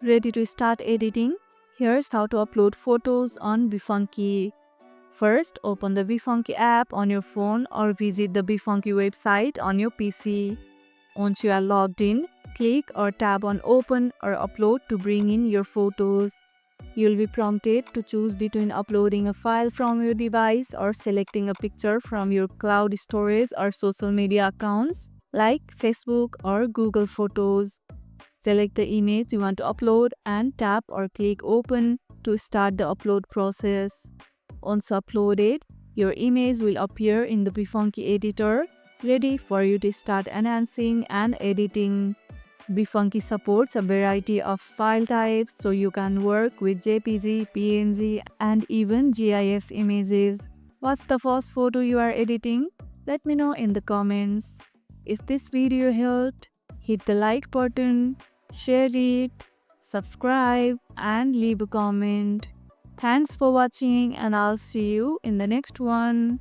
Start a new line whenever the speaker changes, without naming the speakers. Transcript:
Ready to start editing? Here's how to upload photos on Befunky. First, open the Befunky app on your phone or visit the Befunky website on your PC. Once you are logged in, click or tap on Open or Upload to bring in your photos. You'll be prompted to choose between uploading a file from your device or selecting a picture from your cloud storage or social media accounts like Facebook or Google Photos. Select the image you want to upload and tap or click Open to start the upload process. Once uploaded, your image will appear in the Befunky editor, ready for you to start enhancing and editing. Befunky supports a variety of file types, so you can work with JPG, PNG, and even GIF images. What's the first photo you are editing? Let me know in the comments. If this video helped, hit the like button, share it, subscribe, and leave a comment. Thanks for watching, and I'll see you in the next one.